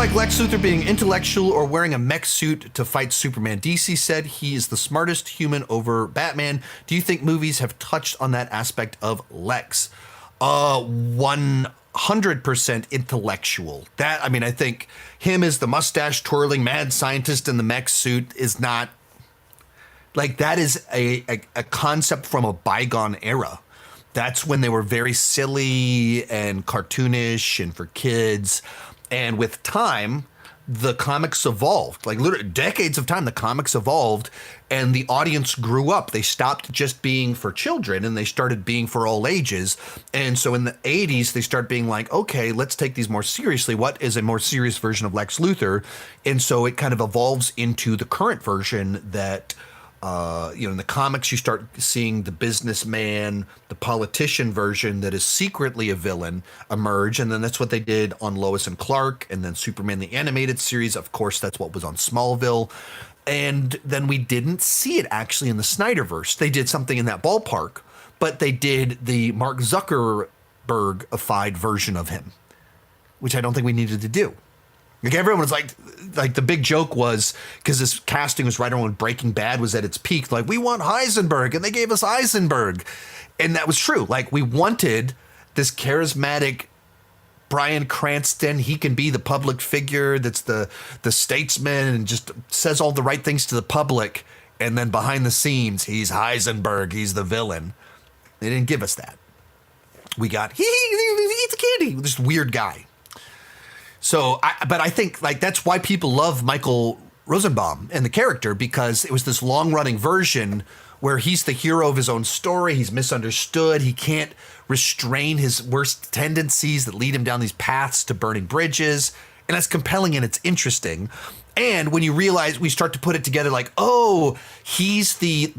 like Lex Luthor being intellectual or wearing a mech suit to fight Superman. DC said he is the smartest human over Batman. Do you think movies have touched on that aspect of Lex? 100% intellectual. I think him as the mustache twirling mad scientist in the mech suit is not, like, that is a concept from a bygone era. That's when they were very silly and cartoonish and for kids. And with time, the comics evolved. Like literally decades of time, the comics evolved and the audience grew up. They stopped just being for children and they started being for all ages. And so in the 80s, they start being like, okay, let's take these more seriously. What is a more serious version of Lex Luthor? And so it kind of evolves into the current version that, in the comics, you start seeing the businessman, the politician version that is secretly a villain emerge. And then that's what they did on Lois and Clark, and then Superman, the animated series. Of course, that's what was on Smallville. And then we didn't see it actually in the Snyderverse. They did something in that ballpark, but they did the Mark Zuckerberg-ified version of him, which I don't think we needed to do. Like everyone was like the big joke was, because this casting was right around when Breaking Bad was at its peak, like, we want Heisenberg, and they gave us Heisenberg. And that was true. Like, we wanted this charismatic Bryan Cranston. He can be the public figure that's the statesman and just says all the right things to the public. And then behind the scenes, he's Heisenberg. He's the villain. They didn't give us that. We got, he eats a candy. This weird guy. So, but I think like that's why people love Michael Rosenbaum and the character, because it was this long-running version where he's the hero of his own story. He's misunderstood. He can't restrain his worst tendencies that lead him down these paths to burning bridges. And that's compelling and it's interesting. And when you realize, we start to put it together like, oh, he's the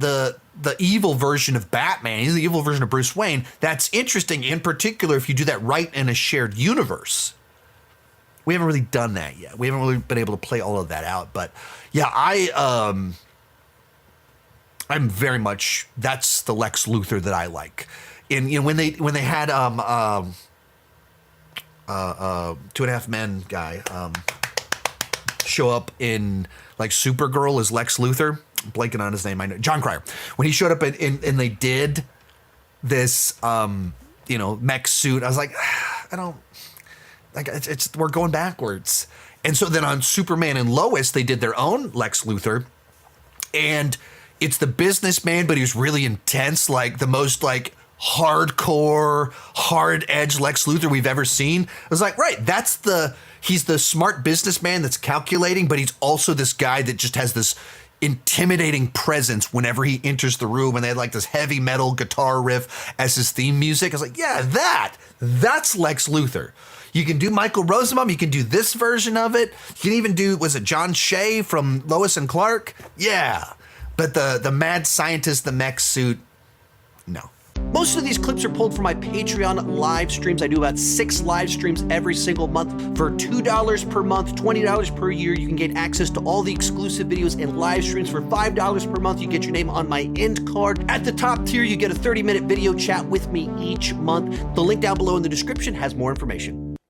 evil version of Batman. He's the evil version of Bruce Wayne. That's interesting, in particular, if you do that right in a shared universe. We haven't really done that yet. We haven't really been able to play all of that out. But yeah, I'm very much, that's the Lex Luthor that I like. And when they had 2.5 Men guy show up in like Supergirl as Lex Luthor, I'm blanking on his name. I know John Cryer. When he showed up and they did this mech suit, I was like, I don't. Like it's we're going backwards. And so then on Superman and Lois, they did their own Lex Luthor, and it's the businessman, but he's really intense, like the most like hardcore, hard edge Lex Luthor we've ever seen. I was like, right, he's the smart businessman that's calculating, but he's also this guy that just has this intimidating presence whenever he enters the room, and they had like this heavy metal guitar riff as his theme music. I was like, yeah, that's Lex Luthor. You can do Michael Rosenbaum. You can do this version of it. You can even do, was it John Shea from Lois and Clark? Yeah. But the mad scientist, the mech suit, no. Most of these clips are pulled from my Patreon live streams. I do about 6 live streams every single month. For $2 per month, $20 per year, you can get access to all the exclusive videos and live streams. For $5 per month, you get your name on my end card. At the top tier, you get a 30-minute video chat with me each month. The link down below in the description has more information.